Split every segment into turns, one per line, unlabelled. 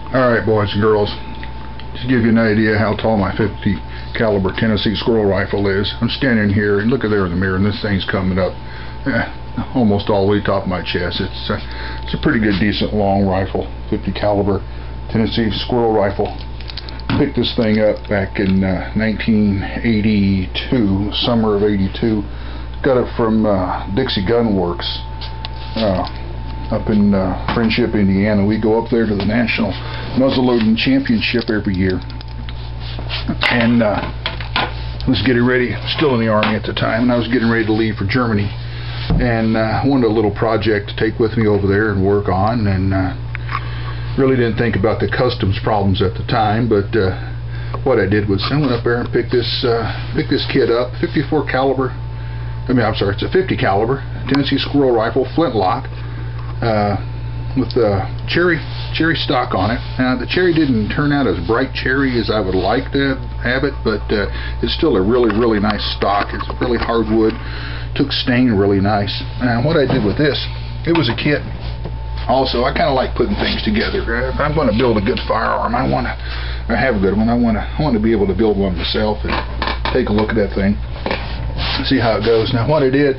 Alright, boys and girls, to give you an idea how tall my 50 caliber Tennessee squirrel rifle is, I'm standing here and look at there in the mirror, and this thing's coming up almost all the way top of my chest. It's a pretty good, decent long rifle, 50 caliber Tennessee squirrel rifle. Picked this thing up back in 1982, summer of '82. Got it from Dixie Gun Works up in Friendship, Indiana. We go up there to the National Muzzleloading Championship every year, and I was getting ready, still in the Army at the time, and I was getting ready to leave for Germany, and wanted a little project to take with me over there and work on, and really didn't think about the customs problems at the time, but what I did was I went up there and picked this kid up, 54 caliber. It's a 50 caliber Tennessee squirrel rifle, flintlock, with cherry stock on it. Now the cherry didn't turn out as bright cherry as I would like to have it, but it's still a really nice stock. It's really hardwood, took stain really nice. And what I did with this, it was a kit. Also, I kind of like putting things together. If I'm going to build a good firearm, I want to have a good one. I want to be able to build one myself and take a look at that thing, see how it goes. Now what I did,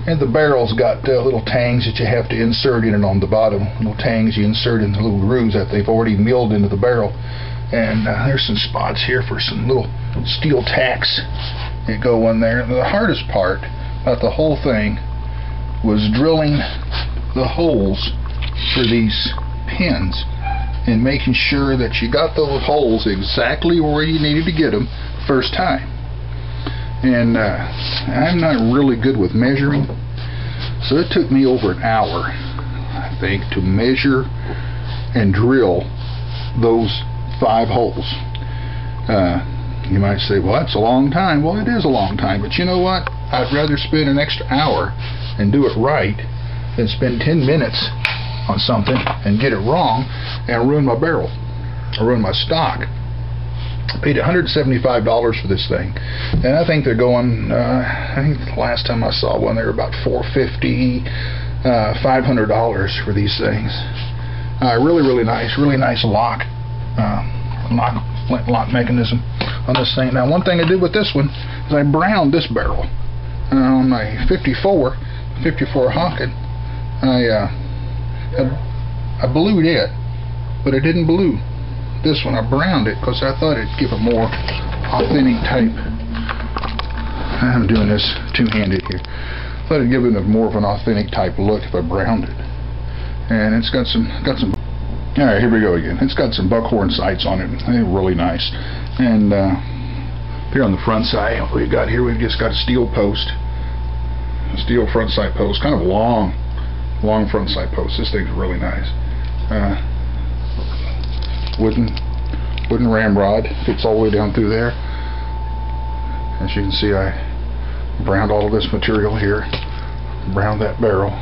and the barrel's got little tangs that you have to insert in it on the bottom. Little tangs you insert in the little grooves that they've already milled into the barrel. And there's some spots here for some little steel tacks that go in there. And the hardest part about the whole thing was drilling the holes for these pins and making sure that you got those holes exactly where you needed to get them first time. And I'm not really good with measuring, so it took me over an hour, I think, to measure and drill those 5 holes. You might say, well, that's a long time. Well, it is a long time, but you know what? I'd rather spend an extra hour and do it right than spend 10 minutes on something and get it wrong and ruin my barrel or ruin my stock. I paid $175 for this thing, and I think they're going, I think the last time I saw one they were about $450, $500 for these things. Really nice lock, flintlock mechanism on this thing. Now one thing I did with this one is I browned this barrel on my 54 Hawken. I blued it, but I didn't blue this one. I browned it because I thought it'd give a more authentic type. I'm doing this two-handed here. I thought it'd give it a more of an authentic type look if I browned it. And it's got some. All right, here we go again. It's got some buckhorn sights on it. They're really nice. And here on the front side, what we got here, we've just got a steel post, a steel front sight post, kind of long front sight post. This thing's really nice. Wooden ramrod, fits all the way down through there. As you can see, I browned all of this material here, browned that barrel.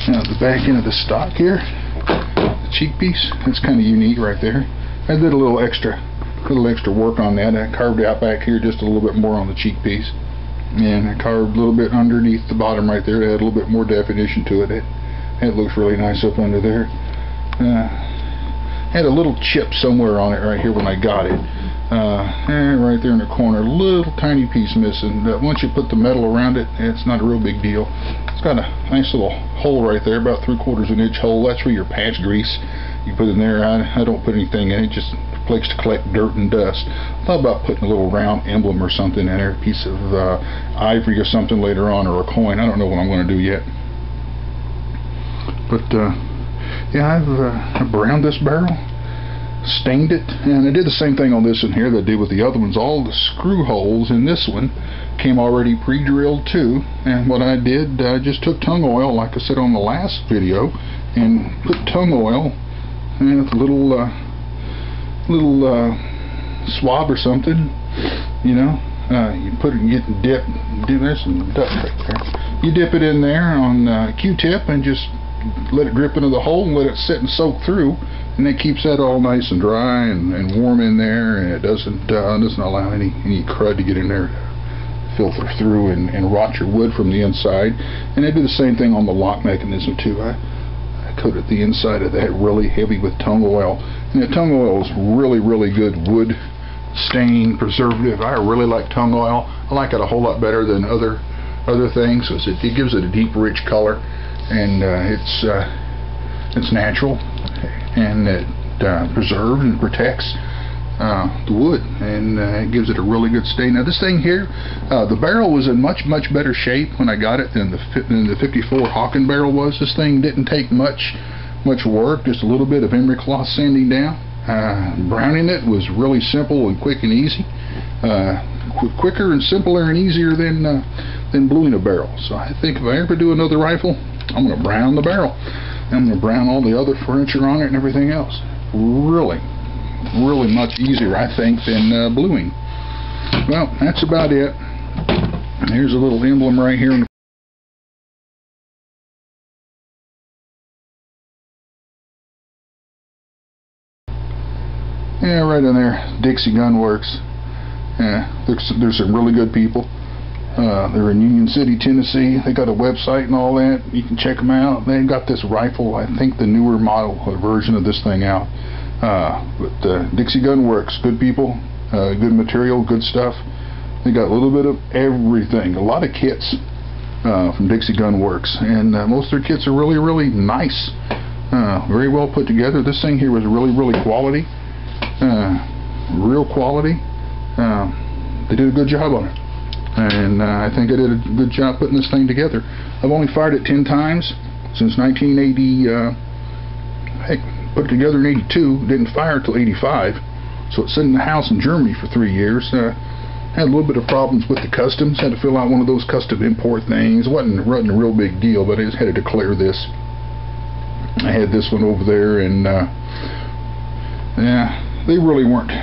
Now the back end of the stock here, the cheek piece, that's kind of unique right there. I did a little extra work on that. I carved out back here just a little bit more on the cheek piece. And I carved a little bit underneath the bottom right there to add a little bit more definition to it. It looks really nice up under there. Had a little chip somewhere on it right here when I got it. Right there in the corner, little tiny piece missing. But once you put the metal around it, it's not a real big deal. It's got a nice little hole right there, about 3/4 inch hole. That's where your patch grease you put in there. I don't put anything in it, just a place to collect dirt and dust. I thought about putting a little round emblem or something in there, a piece of ivory or something later on, or a coin. I don't know what I'm going to do yet. But yeah, I've browned this barrel, stained it, and I did the same thing on this one here that I did with the other ones. All the screw holes in this one came already pre-drilled too, and what I did, I just took tung oil, like I said on the last video, and put tung oil and with a little swab or something, you know, you put it and get dip. There's some dust right there. You dip it in there on Q-tip and just let it drip into the hole and let it sit and soak through, and it keeps that all nice and dry and warm in there, and it doesn't allow any crud to get in there filter through and rot your wood from the inside. And they do the same thing on the lock mechanism too. I coated the inside of that really heavy with tung oil, and the tung oil is really good wood stain preservative. I really like tung oil. I like it a whole lot better than other things, because it gives it a deep, rich color, and it's natural, and it preserves and protects the wood, and it gives it a really good stain. Now this thing here, the barrel was in much better shape when I got it than the 54 Hawken barrel was. This thing didn't take much work, just a little bit of emery cloth sanding down. Browning it was really simple and quick and easy, quicker and simpler and easier than bluing a barrel. So I think if I ever do another rifle, I'm going to brown the barrel. I'm going to brown all the other furniture on it and everything else. Really much easier, I think, than bluing. Well, that's about it. And here's a little emblem right here. Yeah, right in there, Dixie Gun Works. Yeah, there's some really good people. They're in Union City, Tennessee. They got a website and all that. You can check them out. They've got this rifle, I think the newer model version of this thing out. But Dixie Gun Works, good people, good material, good stuff. They got a little bit of everything, a lot of kits from Dixie Gun Works, and most of their kits are really nice, very well put together. This thing here was really quality, real quality. They did a good job on it, and I think I did a good job putting this thing together. I've only fired it 10 times since 1980. Put it together in 82, didn't fire till 85, so it's sitting in the house in Germany for 3 years. Had a little bit of problems with the customs, had to fill out one of those custom import things. It wasn't a real big deal, but I just had to declare this. I had this one over there, and yeah, they really weren't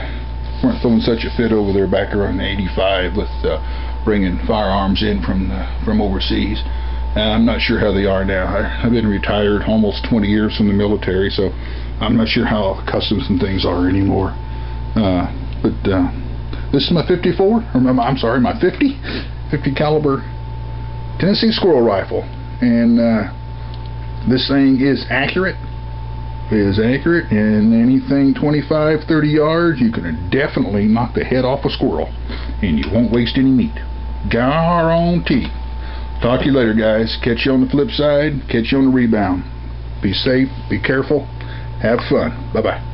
throwing such a fit over there back around 85 with bringing firearms in from overseas. I'm not sure how they are now. I've been retired almost 20 years from the military, so I'm not sure how customs and things are anymore. But this is my 54, or I'm sorry, my 50 caliber Tennessee squirrel rifle, and this thing is accurate. And anything 25-30 yards, you can definitely knock the head off a squirrel, and you won't waste any meat. Guarantee. Talk to you later, guys. Catch you on the flip side. Catch you on the rebound. Be safe. Be careful. Have fun. Bye-bye.